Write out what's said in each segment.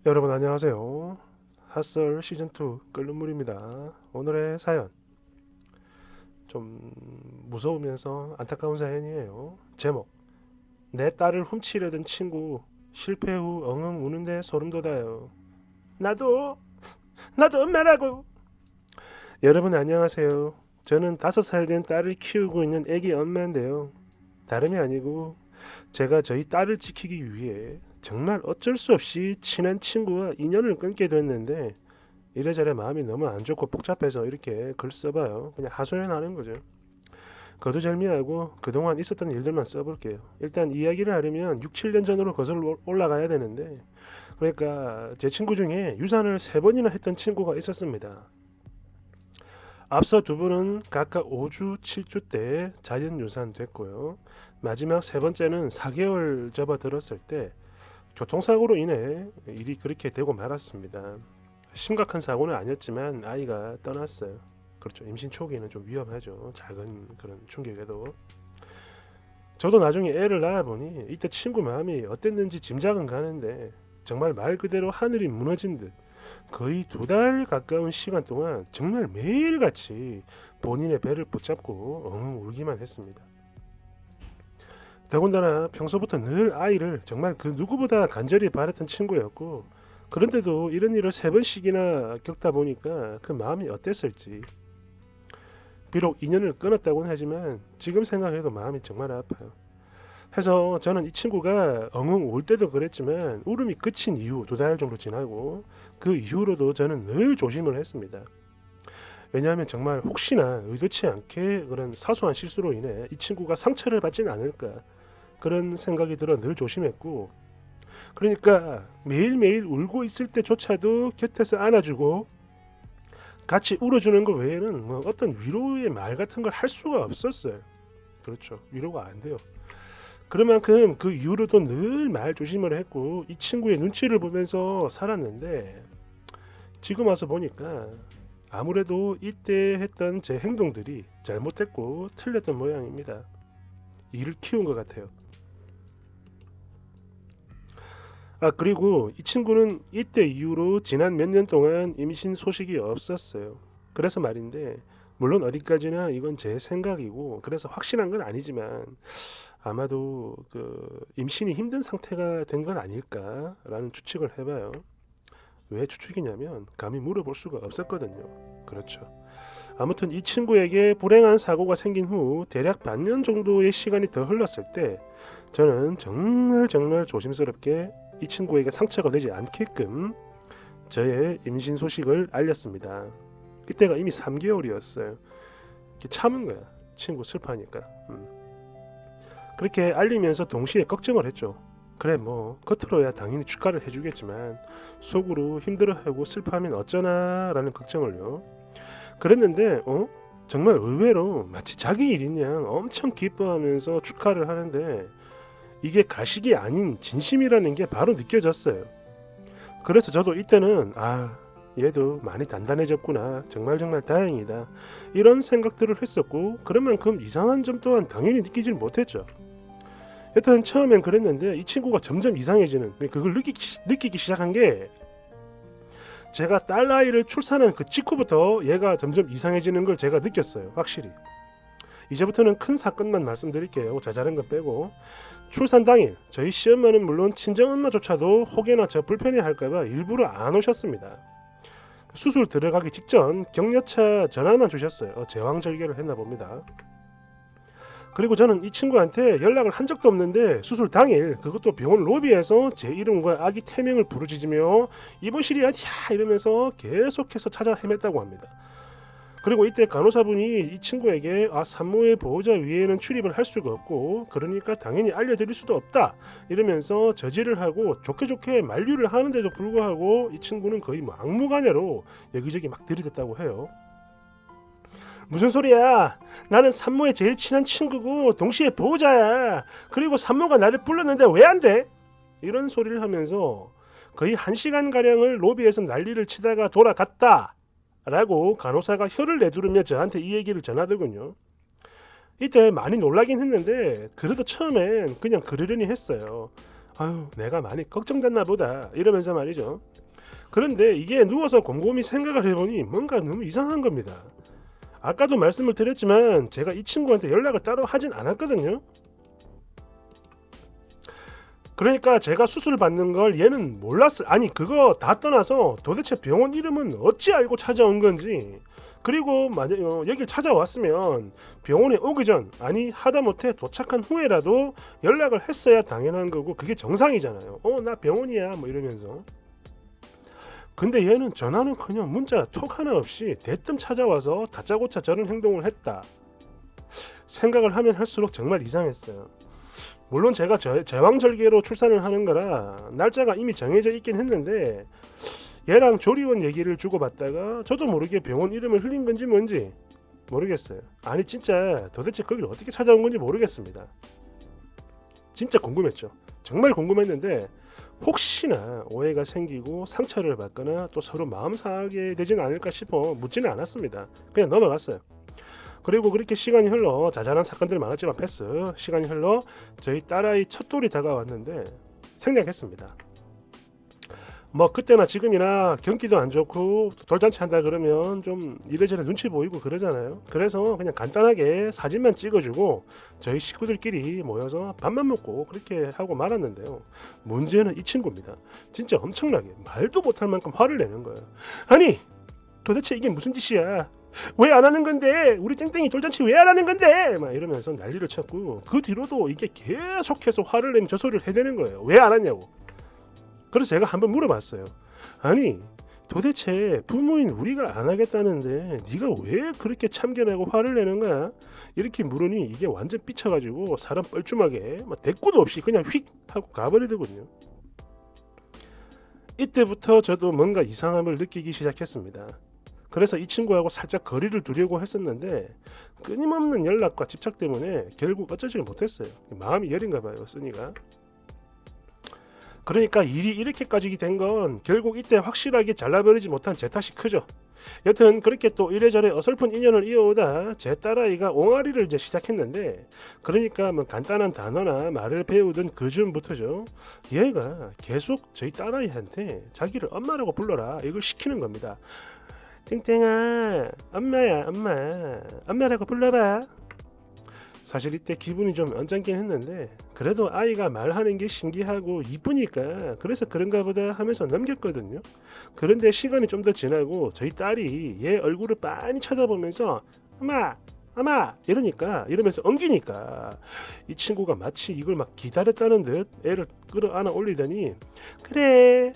여러분 안녕하세요. 핫설 시즌2 끓는 물입니다. 오늘의 사연 좀 무서우면서 안타까운 사연이에요. 제목: 내 딸을 훔치려던 친구 실패 후 엉엉 우는데 소름 돋아요. 나도 엄마라고. 여러분 안녕하세요. 저는 5살 된 딸을 키우고 있는 애기 엄마인데요. 다름이 아니고 제가 저희 딸을 지키기 위해 정말 어쩔 수 없이 친한 친구와 인연을 끊게 됐는데, 이래저래 마음이 너무 안 좋고 복잡해서 이렇게 글 써봐요. 그냥 하소연하는 거죠. 거두절미하고 그동안 있었던 일들만 써볼게요. 일단 이야기를 하려면 6, 7년 전으로 거슬러 올라가야 되는데, 그러니까 제 친구 중에 유산을 3번이나 했던 친구가 있었습니다. 앞서 두 분은 각각 5주, 7주 때 자연유산 됐고요. 마지막 3번째는 4개월 접어들었을 때 교통사고로 인해 일이 그렇게 되고 말았습니다. 심각한 사고는 아니었지만 아이가 떠났어요. 그렇죠. 임신 초기에는 좀 위험하죠. 작은 그런 충격에도. 저도 나중에 애를 낳아보니 이때 친구 마음이 어땠는지 짐작은 가는데, 정말 말 그대로 하늘이 무너진 듯 거의 2달 가까운 시간 동안 정말 매일같이 본인의 배를 붙잡고 엉엉 울기만 했습니다. 더군다나 평소부터 늘 아이를 정말 그 누구보다 간절히 바랬던 친구였고, 그런데도 이런 일을 3번씩이나 겪다 보니까 그 마음이 어땠을지. 비록 인연을 끊었다고는 하지만 지금 생각해도 마음이 정말 아파요. 해서 저는 이 친구가 엉엉 울 때도 그랬지만 울음이 그친 이후 2달 정도 지나고 그 이후로도 저는 늘 조심을 했습니다. 왜냐하면 정말 혹시나 의도치 않게 그런 사소한 실수로 인해 이 친구가 상처를 받지는 않을까, 그런 생각이 들어 늘 조심했고, 그러니까 매일매일 울고 있을 때조차도 곁에서 안아주고 같이 울어주는 것 외에는 뭐 어떤 위로의 말 같은 걸 할 수가 없었어요. 그렇죠. 위로가 안 돼요. 그만큼 그 이후로도 늘 말 조심을 했고 이 친구의 눈치를 보면서 살았는데, 지금 와서 보니까 아무래도 이때 했던 제 행동들이 잘못됐고 틀렸던 모양입니다. 이를 키운 것 같아요. 그리고 이 친구는 이때 이후로 지난 몇 년 동안 임신 소식이 없었어요. 그래서 말인데, 물론 어디까지나 이건 제 생각이고 그래서 확신한 건 아니지만 아마도 그 임신이 힘든 상태가 된 건 아닐까라는 추측을 해봐요. 왜 추측이냐면 감히 물어볼 수가 없었거든요. 그렇죠. 아무튼 이 친구에게 불행한 사고가 생긴 후 대략 반년 정도의 시간이 더 흘렀을 때 저는 정말 조심스럽게 이 친구에게 상처가 되지 않게끔 저의 임신 소식을 알렸습니다. 그때가 이미 3개월이었어요. 참은 거야. 친구 슬퍼하니까. 그렇게 알리면서 동시에 걱정을 했죠. 그래 뭐 겉으로야 당연히 축하를 해주겠지만 속으로 힘들어하고 슬퍼하면 어쩌나 라는 걱정을요. 그랬는데 정말 의외로 마치 자기 일인 양 엄청 기뻐하면서 축하를 하는데, 이게 가식이 아닌 진심이라는 게 바로 느껴졌어요. 그래서 저도 이때는 얘도 많이 단단해졌구나, 정말 다행이다, 이런 생각들을 했었고, 그런 만큼 이상한 점 또한 당연히 느끼질 못했죠. 여튼 처음엔 그랬는데 이 친구가 점점 이상해지는, 그걸 느끼기 시작한 게, 제가 딸 아이를 출산한 그 직후부터 얘가 점점 이상해지는 걸 제가 느꼈어요. 확실히. 이제부터는 큰 사건만 말씀드릴게요. 자잘한 거 빼고. 출산 당일 저희 시엄마는 물론 친정엄마조차도 혹여나 저 불편해할까봐 일부러 안 오셨습니다. 수술 들어가기 직전 격려차 전화만 주셨어요. 제왕절개를 했나 봅니다. 그리고 저는 이 친구한테 연락을 한 적도 없는데 수술 당일, 그것도 병원 로비에서 제 이름과 아기 태명을 부르짖으며 입원실이야 이러면서 계속해서 찾아 헤맸다고 합니다. 그리고 이때 간호사분이 이 친구에게 산모의 보호자 위에는 출입을 할 수가 없고 그러니까 당연히 알려드릴 수도 없다 이러면서 저지를 하고 좋게 만류를 하는데도 불구하고 이 친구는 거의 막무가내로 여기저기 막 들이댔다고 해요. 무슨 소리야? 나는 산모의 제일 친한 친구고 동시에 보호자야. 그리고 산모가 나를 불렀는데 왜 안 돼? 이런 소리를 하면서 거의 1시간가량을 로비에서 난리를 치다가 돌아갔다 라고 간호사가 혀를 내두르며 저한테 이 얘기를 전하더군요. 이때 많이 놀라긴 했는데 그래도 처음엔 그냥 그러려니 했어요. 아유 내가 많이 걱정됐나 보다 이러면서 말이죠. 그런데 이게 누워서 곰곰이 생각을 해보니 뭔가 너무 이상한 겁니다. 아까도 말씀을 드렸지만 제가 이 친구한테 연락을 따로 하진 않았거든요. 그러니까 제가 수술 받는 걸 얘는 몰랐을, 아니 그거 다 떠나서 도대체 병원 이름은 어찌 알고 찾아온 건지, 그리고 만약 여길 찾아왔으면 병원에 오기 전, 아니 하다못해 도착한 후에라도 연락을 했어야 당연한 거고 그게 정상이잖아요. 나 병원이야 뭐 이러면서. 근데 얘는 전화는 그냥 문자 톡 하나 없이 대뜸 찾아와서 다짜고짜 저런 행동을 했다. 생각을 하면 할수록 정말 이상했어요. 물론 제가 제왕절개로 출산을 하는 거라 날짜가 이미 정해져 있긴 했는데 얘랑 조리원 얘기를 주고받다가 저도 모르게 병원 이름을 흘린 건지 뭔지 모르겠어요. 아니 진짜 도대체 거기를 어떻게 찾아온 건지 모르겠습니다. 진짜 궁금했죠. 정말 궁금했는데 혹시나 오해가 생기고 상처를 받거나 또 서로 마음 상하게 되진 않을까 싶어 묻지는 않았습니다. 그냥 넘어갔어요. 그리고 그렇게 시간이 흘러 자잘한 사건들 많았지만 패스. 시간이 흘러 저희 딸아이 첫 돌이 다가왔는데 생략했습니다. 뭐 그때나 지금이나 경기도 안 좋고 돌잔치 한다 그러면 좀 이래저래 눈치 보이고 그러잖아요. 그래서 그냥 간단하게 사진만 찍어주고 저희 식구들끼리 모여서 밥만 먹고 그렇게 하고 말았는데요. 문제는 이 친구입니다. 진짜 엄청나게 말도 못할 만큼 화를 내는 거예요. 아니 도대체 이게 무슨 짓이야? 왜 안 하는 건데? 우리 땡땡이 돌잔치 왜 안 하는 건데? 막 이러면서 난리를 쳤고 그 뒤로도 이게 계속해서 화를 내면 저 소리를 해대는 거예요. 왜 안 하냐고. 그래서 제가 한번 물어봤어요. 아니 도대체 부모인 우리가 안 하겠다는데 네가 왜 그렇게 참견하고 화를 내는 거야? 이렇게 물으니 이게 완전 삐쳐가지고 사람 뻘쭘하게 막 대꾸도 없이 그냥 휙 하고 가버리더군요. 이때부터 저도 뭔가 이상함을 느끼기 시작했습니다. 그래서 이 친구하고 살짝 거리를 두려고 했었는데 끊임없는 연락과 집착 때문에 결국 어쩌지를 못했어요. 마음이 여린가 봐요, 쓰니가. 그러니까 일이 이렇게까지 된 건 결국 이때 확실하게 잘라버리지 못한 제 탓이 크죠. 여튼 그렇게 또 이래저래 어설픈 인연을 이어오다 제 딸아이가 옹알이를 이제 시작했는데, 그러니까 뭐 간단한 단어나 말을 배우던 그 즈음부터죠. 얘가 계속 저희 딸아이한테 자기를 엄마라고 불러라 이걸 시키는 겁니다. 땡땡아 엄마야 엄마, 엄마라고 불러봐. 사실 이때 기분이 좀 언짢긴 했는데 그래도 아이가 말하는 게 신기하고 이쁘니까 그래서 그런가 보다 하면서 넘겼거든요. 그런데 시간이 좀 더 지나고 저희 딸이 얘 얼굴을 빤히 쳐다보면서 엄마 엄마 이러면서 엉기니까 이 친구가 마치 이걸 막 기다렸다는 듯 애를 끌어안아 올리더니 그래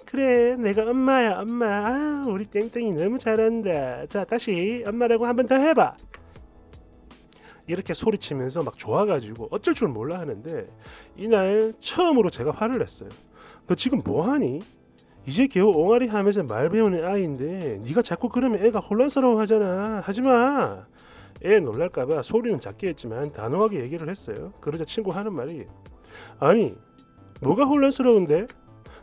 내가 엄마야 엄마. 아, 우리 땡땡이 너무 잘한다. 자 다시 엄마라고 한 번 더 해봐. 이렇게 소리치면서 막 좋아가지고 어쩔 줄 몰라 하는데 이날 처음으로 제가 화를 냈어요. 너 지금 뭐하니? 이제 겨우 옹알이 하면서 말 배우는 아이인데 네가 자꾸 그러면 애가 혼란스러워 하잖아. 하지마. 애 놀랄까봐 소리는 작게 했지만 단호하게 얘기를 했어요. 그러자 친구 하는 말이 아니 뭐가 혼란스러운데?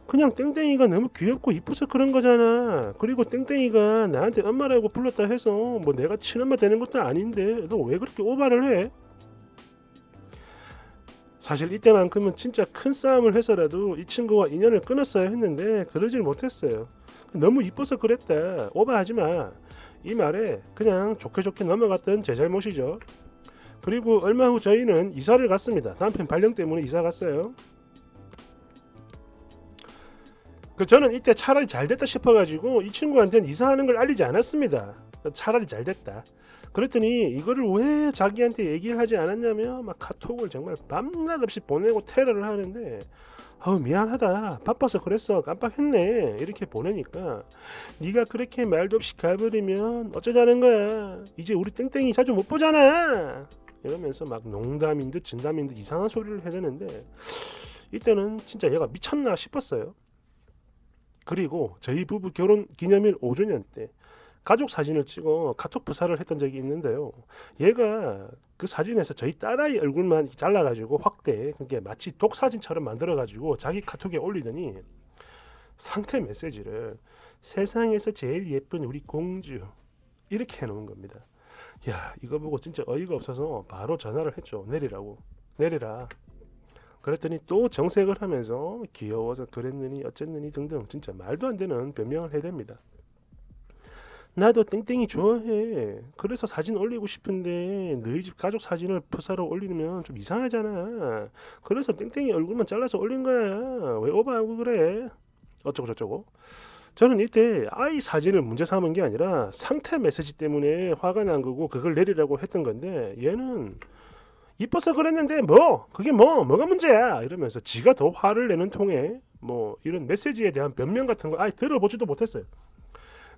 그냥 땡땡이가 너무 귀엽고 이뻐서 그런 거잖아. 그리고 땡땡이가 나한테 엄마라고 불렀다 해서 뭐 내가 친엄마 되는 것도 아닌데 너 왜 그렇게 오바를 해? 사실 이때만큼은 진짜 큰 싸움을 해서라도 이 친구와 인연을 끊었어야 했는데 그러질 못했어요. 너무 이뻐서 그랬다. 오바하지 마. 이 말에 그냥 좋게 넘어갔던 제 잘못이죠. 그리고 얼마 후 저희는 이사를 갔습니다. 남편 발령 때문에 이사 갔어요. 저는 이때 차라리 잘 됐다 싶어가지고 이 친구한테는 이사하는 걸 알리지 않았습니다. 차라리 잘 됐다. 그랬더니 이거를 왜 자기한테 얘기를 하지 않았냐며 막 카톡을 정말 밤낮 없이 보내고 테러를 하는데 미안하다 바빠서 그랬어 깜빡했네 이렇게 보내니까 네가 그렇게 말도 없이 가버리면 어쩌자는 거야. 이제 우리 땡땡이 자주 못 보잖아 이러면서 막 농담인 듯 진담인 듯 이상한 소리를 해대는데 이때는 진짜 얘가 미쳤나 싶었어요. 그리고 저희 부부 결혼 기념일 5주년 때 가족 사진을 찍어 카톡 부사를 했던 적이 있는데요. 얘가 그 사진에서 저희 딸아이 얼굴만 잘라가지고 확대, 그게 마치 독사진처럼 만들어가지고 자기 카톡에 올리더니 상태 메시지를 세상에서 제일 예쁜 우리 공주 이렇게 해놓은 겁니다. 야 이거 보고 진짜 어이가 없어서 바로 전화를 했죠. 내리라고. 내리라. 그랬더니 또 정색을 하면서 귀여워서 그랬느니 어쨌느니 등등 진짜 말도 안 되는 변명을 해댑니다. 나도 땡땡이 좋아해. 그래서 사진 올리고 싶은데 너희 집 가족 사진을 프사로 올리면 좀 이상하잖아. 그래서 땡땡이 얼굴만 잘라서 올린 거야. 왜 오버하고 그래? 어쩌고 저쩌고. 저는 이때 아이 사진을 문제 삼은 게 아니라 상태 메시지 때문에 화가 난 거고 그걸 내리라고 했던 건데 얘는 이뻐서 그랬는데 뭐 그게 뭐가 문제야 이러면서 지가 더 화를 내는 통에 뭐 이런 메시지에 대한 변명 같은 거 아예 들어보지도 못했어요.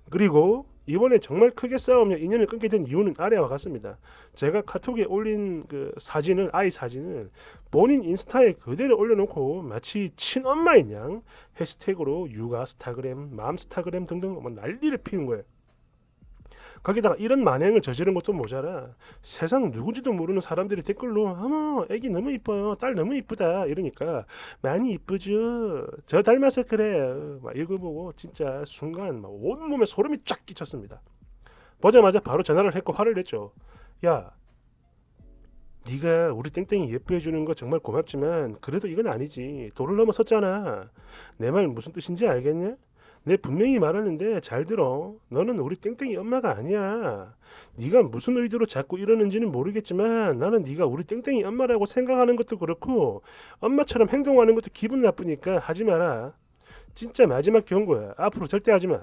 그리고 이번에 정말 크게 싸우며 인연을 끊게 된 이유는 아래와 같습니다. 제가 카톡에 올린 그 사진을 아이 사진을 본인 인스타에 그대로 올려놓고 마치 친엄마인 양 해시태그로 육아 스타그램, 맘 스타그램 등등 뭐 난리를 피운 거예요. 거기다가 이런 만행을 저지른 것도 모자라 세상 누군지도 모르는 사람들이 댓글로 어머 애기 너무 이뻐요 딸 너무 이쁘다 이러니까 많이 이쁘죠 저 닮아서 그래요 막 이거 보고 진짜 순간 막 온몸에 소름이 쫙 끼쳤습니다. 보자마자 바로 전화를 했고 화를 냈죠. 야 네가 우리 땡땡이 예뻐해 주는 거 정말 고맙지만 그래도 이건 아니지. 도를 넘어섰잖아. 내 말 무슨 뜻인지 알겠냐? 내 분명히 말하는데 잘 들어. 너는 우리 땡땡이 엄마가 아니야. 네가 무슨 의도로 자꾸 이러는지는 모르겠지만 나는 네가 우리 땡땡이 엄마라고 생각하는 것도 그렇고 엄마처럼 행동하는 것도 기분 나쁘니까 하지 마라. 진짜 마지막 경고야. 앞으로 절대 하지 마.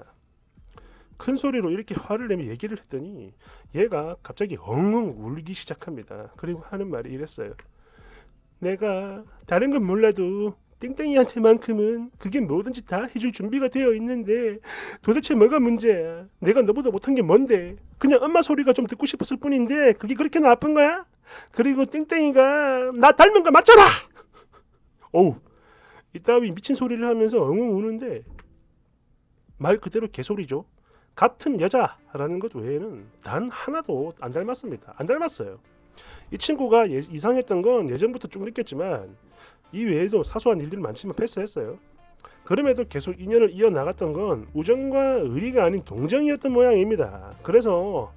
큰 소리로 이렇게 화를 내며 얘기를 했더니 얘가 갑자기 엉엉 울기 시작합니다. 그리고 하는 말이 이랬어요. 내가 다른 건 몰라도 땡땡이한테만큼은 그게 뭐든지 다 해줄 준비가 되어 있는데 도대체 뭐가 문제야? 내가 너보다 못한 게 뭔데? 그냥 엄마 소리가 좀 듣고 싶었을 뿐인데 그게 그렇게 나쁜 거야? 그리고 땡땡이가 나 닮은 거 맞잖아! 어우 이따위 미친 소리를 하면서 엉엉 우는데 말 그대로 개소리죠. 같은 여자라는 것 외에는 단 하나도 안 닮았습니다. 안 닮았어요. 이 친구가 이상했던 건 예전부터 쭉 느꼈지만 이 외에도 사소한 일들이 많지만 패스했어요. 그럼에도 계속 인연을 이어나갔던 건 우정과 의리가 아닌 동정이었던 모양입니다. 그래서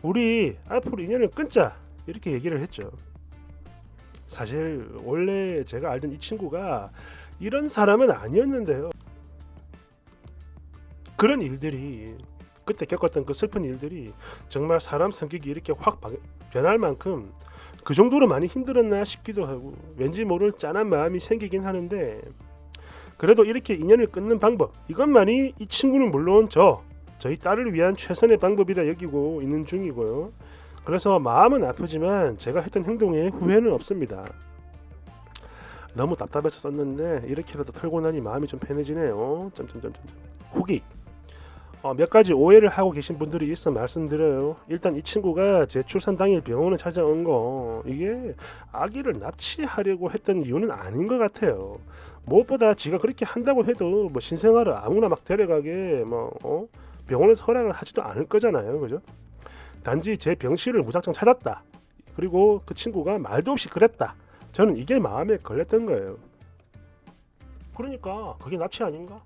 우리 앞으로 인연을 끊자 이렇게 얘기를 했죠. 사실 원래 제가 알던 이 친구가 이런 사람은 아니었는데요. 그런 일들이 그때 겪었던 그 슬픈 일들이 정말 사람 성격이 이렇게 확 변할 만큼 그 정도로 많이 힘들었나 싶기도 하고 왠지 모를 짠한 마음이 생기긴 하는데 그래도 이렇게 인연을 끊는 방법 이것만이 이 친구는 물론 저희 딸을 위한 최선의 방법이라 여기고 있는 중이고요. 그래서 마음은 아프지만 제가 했던 행동에 후회는 없습니다. 너무 답답해서 썼는데 이렇게라도 털고 나니 마음이 좀 편해지네요. 후기 몇 가지 오해를 하고 계신 분들이 있어 말씀드려요. 일단 이 친구가 제 출산 당일 병원에 찾아온 거 이게 아기를 납치하려고 했던 이유는 아닌 것 같아요. 무엇보다 지가 그렇게 한다고 해도 뭐 신생아를 아무나 막 데려가게 병원에서 허락을 하지도 않을 거잖아요. 그죠? 단지 제 병실을 무작정 찾았다. 그리고 그 친구가 말도 없이 그랬다. 저는 이게 마음에 걸렸던 거예요. 그러니까 그게 납치 아닌가?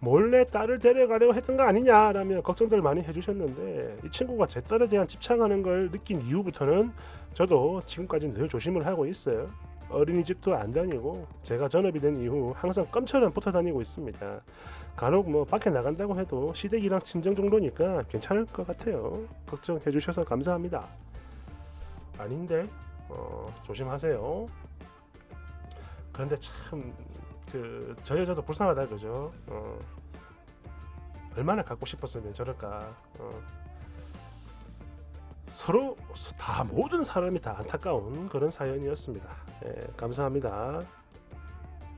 몰래 딸을 데려가려고 했던 거 아니냐라며 걱정들 많이 해주셨는데 이 친구가 제 딸에 대한 집착하는 걸 느낀 이후부터는 저도 지금까지는 늘 조심을 하고 있어요. 어린이집도 안 다니고 제가 전업이 된 이후 항상 껌처럼 붙어 다니고 있습니다. 간혹 뭐 밖에 나간다고 해도 시댁이랑 친정 정도니까 괜찮을 것 같아요. 걱정해 주셔서 감사합니다. 아닌데 조심하세요. 그런데 참 저 여자도 불쌍하다 그죠? 얼마나 갖고 싶었으면 저럴까. 서로 다 모든 사람이 다 안타까운 그런 사연이었습니다. 감사합니다.